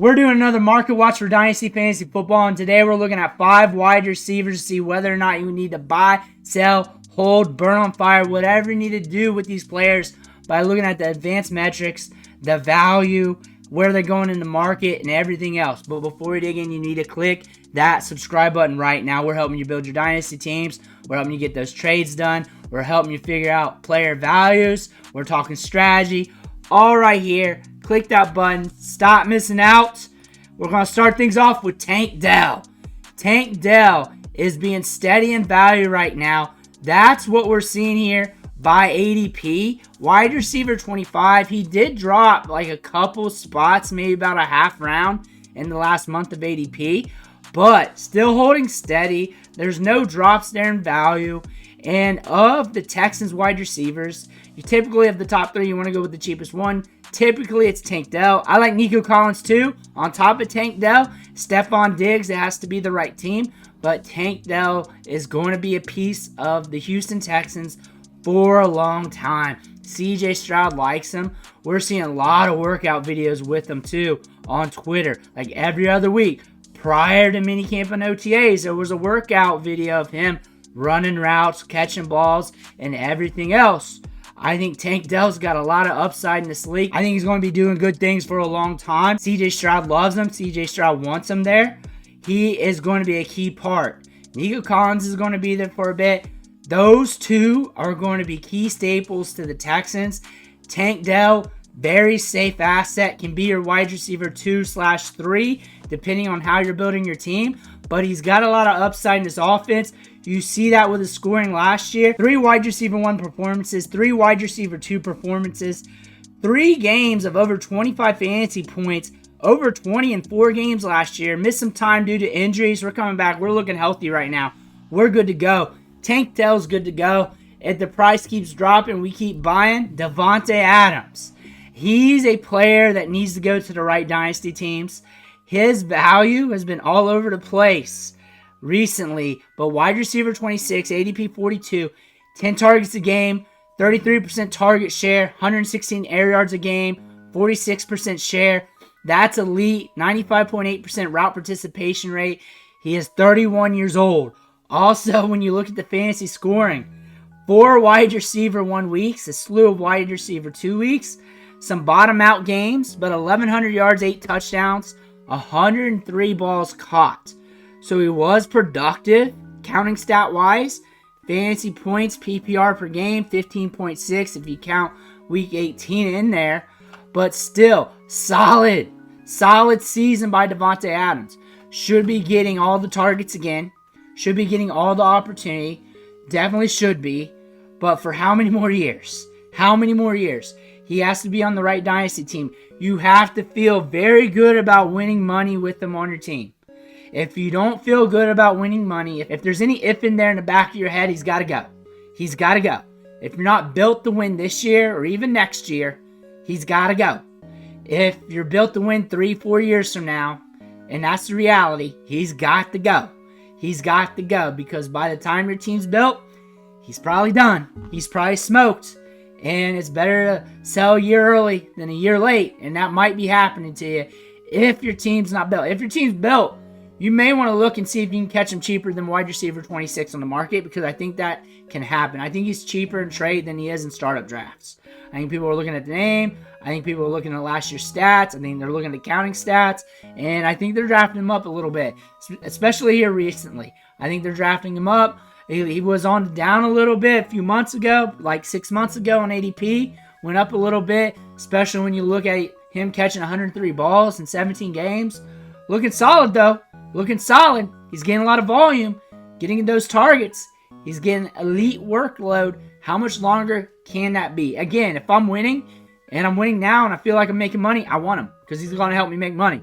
We're doing another market watch for Dynasty Fantasy Football, and today we're looking at 5 wide receivers to see whether or not you need to buy, sell, hold, burn on fire, whatever you need to do with these players by looking at the advanced metrics, the value, where they're going in the market, and everything else. But before we dig in, you need to click that subscribe button right now. We're helping you build your Dynasty teams. We're helping you get those trades done. We're helping you figure out player values. We're talking strategy. All right here. Click that button. Stop missing out. We're going to start things off with Tank Dell. Tank Dell is being steady in value right now. That's what we're seeing here by ADP. Wide receiver 25. He did drop like a couple spots, maybe about a half round in the last month of ADP, but still holding steady. There's no drops there in value. And of the Texans wide receivers, you typically have the top 3. You want to go with the cheapest one. Typically, it's Tank Dell. I like Nico Collins too. On top of Tank Dell, Stephon Diggs. It has to be the right team. But Tank Dell is going to be a piece of the Houston Texans for a long time. CJ Stroud likes him. We're seeing a lot of workout videos with him too on Twitter. Like every other week. Prior to minicamp and OTAs, there was a workout video of him running routes, catching balls, and everything else. I think Tank Dell's got a lot of upside in this league. I think he's going to be doing good things for a long time. CJ Stroud loves him. CJ Stroud wants him there. He is going to be a key part. Nico Collins is going to be there for a bit. Those two are going to be key staples to the Texans. Tank Dell, very safe asset, can be your wide receiver 2/3, depending on how you're building your team. But he's got a lot of upside in his offense. You see that with his scoring last year. 3 wide receiver 1 performances, 3 wide receiver 2 performances, 3 games of over 25 fantasy points, over 20 in 4 games last year. Missed some time due to injuries. We're coming back. We're looking healthy right now. We're good to go. Tank Dell's good to go. If the price keeps dropping, we keep buying. Devonte Adams. He's a player that needs to go to the right Dynasty teams. His value has been all over the place recently, but wide receiver 26, ADP 42, 10 targets a game, 33% target share, 116 air yards a game, 46% share. That's elite. 95.8% route participation rate. He is 31 years old. Also, when you look at the fantasy scoring, 4 wide receiver 1 weeks, a slew of wide receiver 2 weeks, some bottom out games, but 1,100 yards, 8 touchdowns, 103 balls caught. So he was productive, counting stat-wise. Fantasy points, PPR per game, 15.6 if you count week 18 in there. But still, solid season by Devonte Adams. Should be getting all the targets again. Should be getting all the opportunity. Definitely should be. But for how many more years? How many more years? He has to be on the right Dynasty team. You have to feel very good about winning money with him on your team. If you don't feel good about winning money, if there's any if in there in the back of your head, he's got to go. He's got to go. If you're not built to win this year or even next year, he's got to go. If you're built to win 3-4 years from now, and that's the reality, he's got to go. He's got to go because by the time your team's built, he's probably done. He's probably smoked. And it's better to sell a year early than a year late. And that might be happening to you if your team's not built. If your team's built, you may want to look and see if you can catch him cheaper than wide receiver 26 on the market because I think that can happen. I think he's cheaper in trade than he is in startup drafts. I think people are looking at the name. I think people are looking at last year's stats. I think they're looking at counting stats. And I think they're drafting him up a little bit, especially here recently. I think they're drafting him up. He was on down a little bit a few months ago, like 6 months ago on ADP. Went up a little bit, especially when you look at him catching 103 balls in 17 games. Looking solid, though. Looking solid. He's getting a lot of volume, getting those targets. He's getting elite workload. How much longer can that be? Again, if I'm winning, and I'm winning now, and I feel like I'm making money, I want him because he's going to help me make money.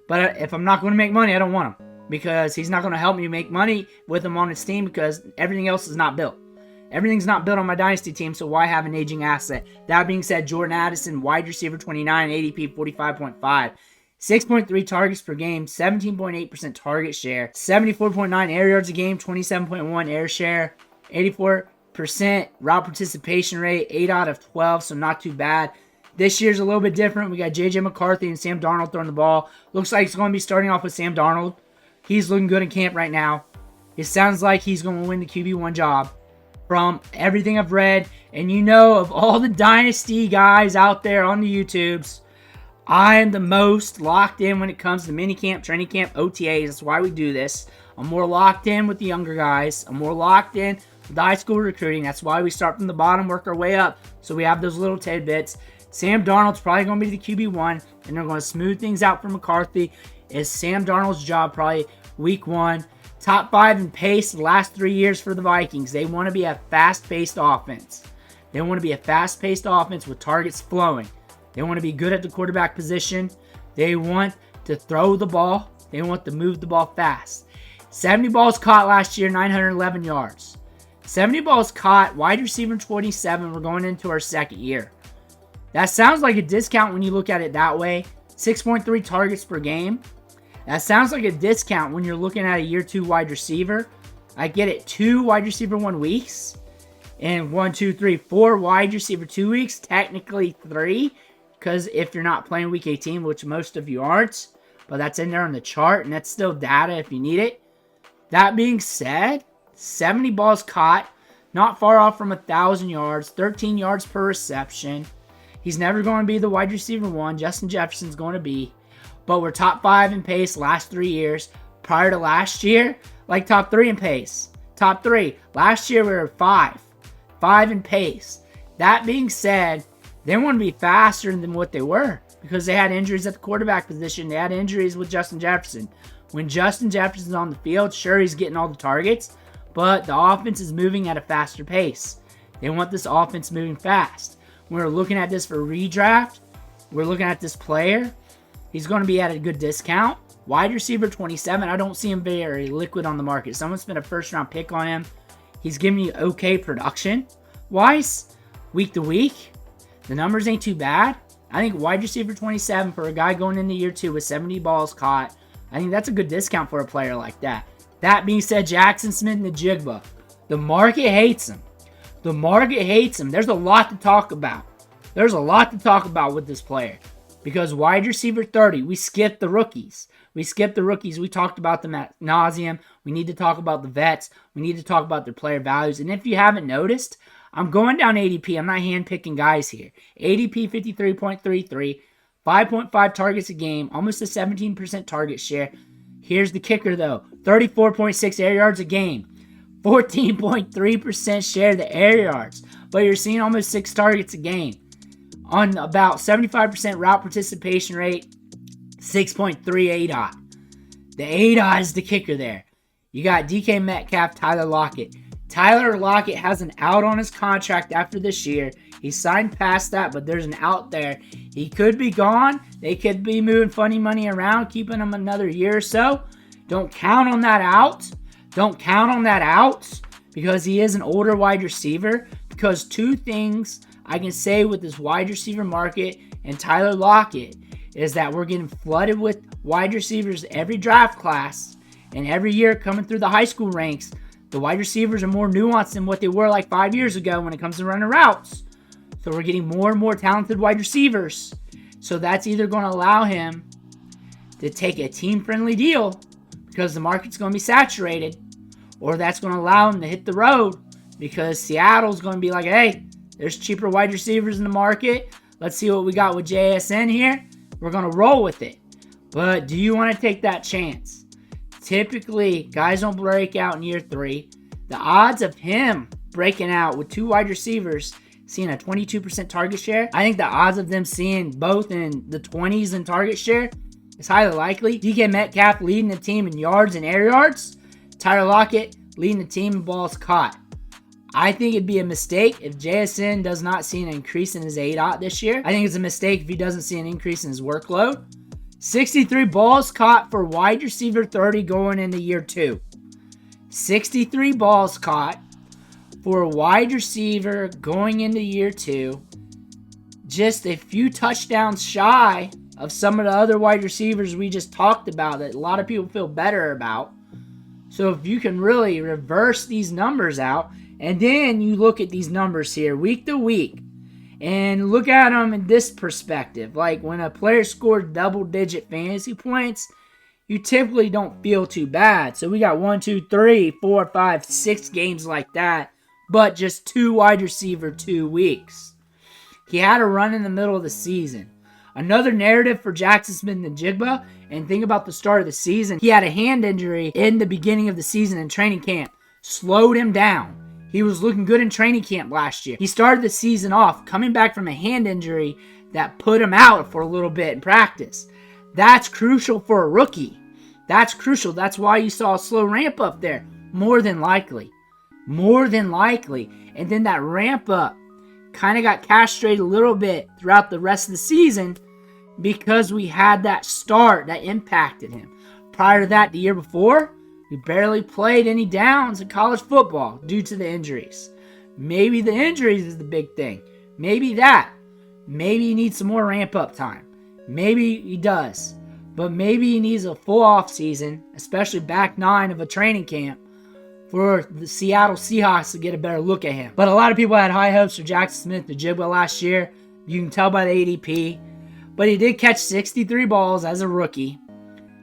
But if I'm not going to make money, I don't want him because he's not going to help me make money with him on his team because everything else is not built. Everything's not built on my Dynasty team, so why have an aging asset? That being said, Jordan Addison, wide receiver 29, ADP 45.5. 6.3 targets per game, 17.8% target share, 74.9 air yards a game, 27.1 air share, 84% route participation rate, 8 out of 12, so not too bad. This year's a little bit different. We got J.J. McCarthy and Sam Darnold throwing the ball. Looks like it's going to be starting off with Sam Darnold. He's looking good in camp right now. It sounds like he's going to win the QB1 job from everything I've read. And you know, of all the Dynasty guys out there on the YouTubes, I am the most locked in when it comes to minicamp, training camp, OTAs. That's why we do this. I'm more locked in with the younger guys. I'm more locked in with the high school recruiting. That's why we start from the bottom, work our way up. So we have those little tidbits. Sam Darnold's probably going to be the QB1, and they're going to smooth things out for McCarthy. It's Sam Darnold's job probably week 1. Top 5 in pace the last 3 years for the Vikings. They want to be a fast-paced offense. They want to be a fast-paced offense with targets flowing. They want to be good at the quarterback position. They want to throw the ball. They want to move the ball fast. 70 balls caught last year, 911 yards. 70 balls caught, wide receiver 27. We're going into our second year. That sounds like a discount when you look at it that way. 6.3 targets per game. That sounds like a discount when you're looking at a year 2 wide receiver. I get it, 2 wide receiver 1 weeks. And 1, 2, 3, 4 wide receiver 2 weeks. Technically 3. Because if you're not playing week 18, which most of you aren't. But that's in there on the chart. And that's still data if you need it. That being said, 70 balls caught. Not far off from 1,000 yards. 13 yards per reception. He's never going to be the wide receiver 1. Justin Jefferson's going to be. But we're top 5 in pace last 3 years. Prior to last year, like top 3 in pace. Top 3. Last year we were 5. 5 in pace. That being said, they want to be faster than what they were. Because they had injuries at the quarterback position. They had injuries with Justin Jefferson. When Justin Jefferson's on the field, sure, he's getting all the targets. But the offense is moving at a faster pace. They want this offense moving fast. We're looking at this for redraft. We're looking at this player. He's going to be at a good discount. Wide receiver 27. I don't see him very liquid on the market. Someone spent a first-round pick on him. He's giving you okay production. Wise, week to week, the numbers ain't too bad. I think wide receiver 27 for a guy going into year 2 with 70 balls caught. I think that's a good discount for a player like that. That being said, Jackson Smith-Njigba. The market hates him. The market hates him. There's a lot to talk about. There's a lot to talk about with this player. Because wide receiver 30, we skipped the rookies. We talked about them ad nauseum. We need to talk about the vets. We need to talk about their player values. And if you haven't noticed, I'm going down ADP. I'm not handpicking guys here. ADP 53.33, 5.5 targets a game, almost a 17% target share. Here's the kicker, though. 34.6 air yards a game. 14.3% share of the air yards. But you're seeing almost 6 targets a game. On about 75% route participation rate, 6.3 ADOT. The ADOT is the kicker there. You got DK Metcalf, Tyler Lockett. Tyler Lockett has an out on his contract after this year. He signed past that, but there's an out there. He could be gone. They could be moving funny money around, keeping him another year or so. Don't count on that out. Don't count on that out because he is an older wide receiver. Because 2 things I can say with this wide receiver market and Tyler Lockett is that we're getting flooded with wide receivers every draft class and every year coming through the high school ranks. The wide receivers are more nuanced than what they were like 5 years ago when it comes to running routes. So we're getting more and more talented wide receivers. So that's either going to allow him to take a team-friendly deal because the market's going to be saturated, or that's going to allow him to hit the road because Seattle's going to be like, hey, there's cheaper wide receivers in the market. Let's see what we got with JSN here. We're going to roll with it. But do you want to take that chance? Typically, guys don't break out in year 3. The odds of him breaking out with 2 wide receivers seeing a 22% target share, I think the odds of them seeing both in the 20s in target share is highly likely. DK Metcalf leading the team in yards and air yards. Tyler Lockett leading the team in balls caught. I think it'd be a mistake if JSN does not see an increase in his ADOT this year. I think it's a mistake if he doesn't see an increase in his workload. 63 balls caught for wide receiver 30 going into year 2. 63 balls caught for a wide receiver going into year 2. Just a few touchdowns shy of some of the other wide receivers we just talked about that a lot of people feel better about. So if you can really reverse these numbers out, and then you look at these numbers here week to week, And look at them in this perspective. Like when a player scores double-digit fantasy points, you typically don't feel too bad. So we got 1, 2, 3, 4, 5, 6 games like that, but just 2 wide receiver 2 weeks. He had a run in the middle of the season. Another narrative for Jackson Smith-Njigba, and think about the start of the season. He had a hand injury in the beginning of the season in training camp. Slowed him down. He was looking good in training camp last year. He started the season off coming back from a hand injury that put him out for a little bit in practice. That's crucial for a rookie. That's crucial. That's why you saw a slow ramp up there. More than likely. More than likely. And then that ramp up kind of got castrated a little bit throughout the rest of the season because we had that start that impacted him. Prior to that, the year before, we barely played any downs in college football due to the injuries. Maybe the injuries is the big thing. Maybe that. Maybe he needs some more ramp-up time. Maybe he does. But maybe he needs a full offseason, especially back 9 of a training camp, for the Seattle Seahawks to get a better look at him. But a lot of people had high hopes for Jackson Smith-Njigba last year. You can tell by the ADP. But he did catch 63 balls as a rookie.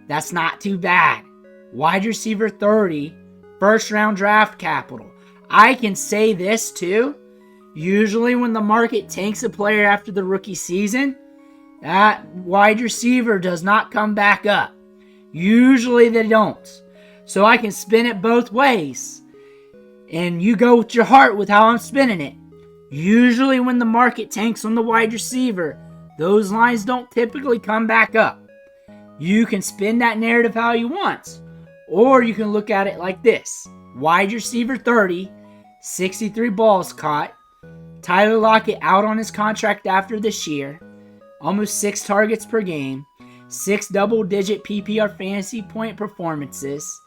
That's not too bad. Wide receiver 30, first-round draft capital. I can say this too. Usually when the market tanks a player after the rookie season, that wide receiver does not come back up. Usually they don't. So I can spin it both ways. And you go with your heart with how I'm spinning it. Usually when the market tanks on the wide receiver, those lines don't typically come back up. You can spin that narrative how you want. Or you can look at it like this. Wide receiver 30, 63 balls caught. Tyler Lockett out on his contract after this year. Almost 6 targets per game. 6 double-digit PPR fantasy point performances.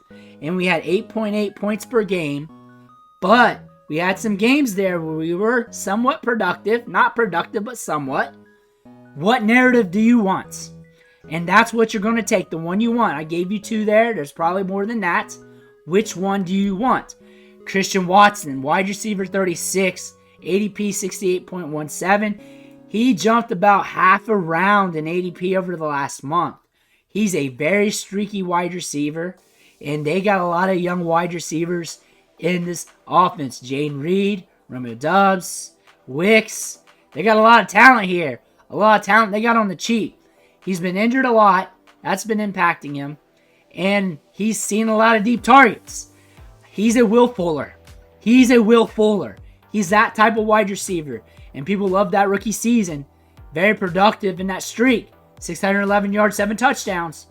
And we had 8.8 points per game. But we had some games there where we were somewhat productive. Not productive, but somewhat. What narrative do you want? And that's what you're going to take, the one you want. I gave you 2 there. There's probably more than that. Which one do you want? Christian Watson, wide receiver 36, ADP 68.17. He jumped about half a round in ADP over the last month. He's a very streaky wide receiver, and they got a lot of young wide receivers in this offense. Jaden Reed, Romeo Doubs, Wicks. They got a lot of talent here. A lot of talent they got on the cheap. He's been injured a lot. That's been impacting him. And he's seen a lot of deep targets. He's a Will Fuller. He's a Will Fuller. He's that type of wide receiver. And people love that rookie season. Very productive in that streak. 611 yards, 7 touchdowns.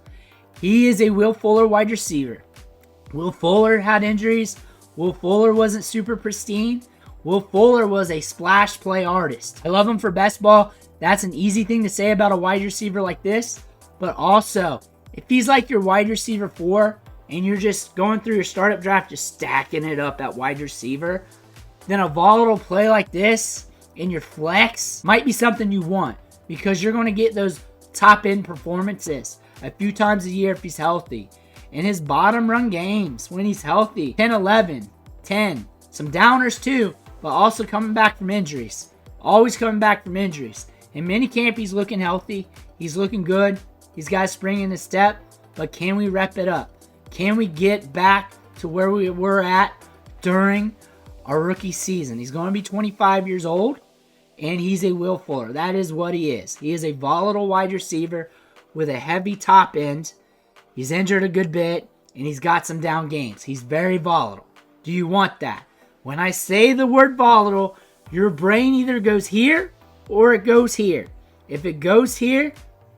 He is a Will Fuller wide receiver. Will Fuller had injuries. Will Fuller wasn't super pristine. Will Fuller was a splash play artist. I love him for best ball. That's an easy thing to say about a wide receiver like this. But also, if he's like your wide receiver 4 and you're just going through your startup draft, just stacking it up at wide receiver, then a volatile play like this in your flex might be something you want because you're going to get those top-end performances a few times a year if he's healthy. In his bottom run games, when he's healthy, 10, 11, 10. Some downers too, but also coming back from injuries. Always coming back from injuries. In minicamp, he's looking healthy. He's looking good. He's got a spring in his step. But can we rep it up? Can we get back to where we were at during our rookie season? He's going to be 25 years old, and he's a Will Fuller. That is what he is. He is a volatile wide receiver with a heavy top end. He's injured a good bit, and he's got some down games. He's very volatile. Do you want that? When I say the word volatile, your brain either goes here or it goes here. If it goes here,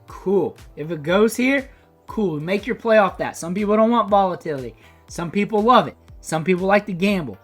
cool. If it goes here, cool. Make your play off that. Some people don't want volatility. Some people love it. Some people like to gamble.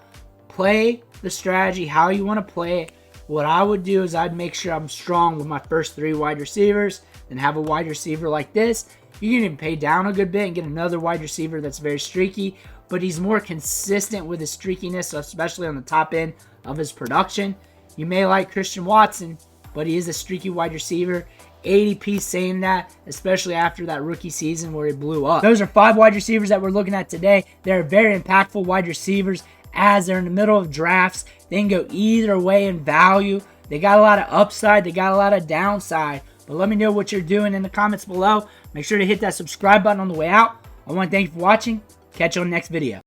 Play the strategy how you want to play it. What I would do is I'd make sure I'm strong with my first 3 wide receivers, then have a wide receiver like this. You can even pay down a good bit and get another wide receiver that's very streaky, but he's more consistent with his streakiness, especially on the top end of his production. You may like Christian Watson, but he is a streaky wide receiver. ADP saying that, especially after that rookie season where he blew up. Those are 5 wide receivers that we're looking at today. They're very impactful wide receivers as they're in the middle of drafts. They can go either way in value. They got a lot of upside. They got a lot of downside. But let me know what you're doing in the comments below. Make sure to hit that subscribe button on the way out. I want to thank you for watching. Catch you on the next video.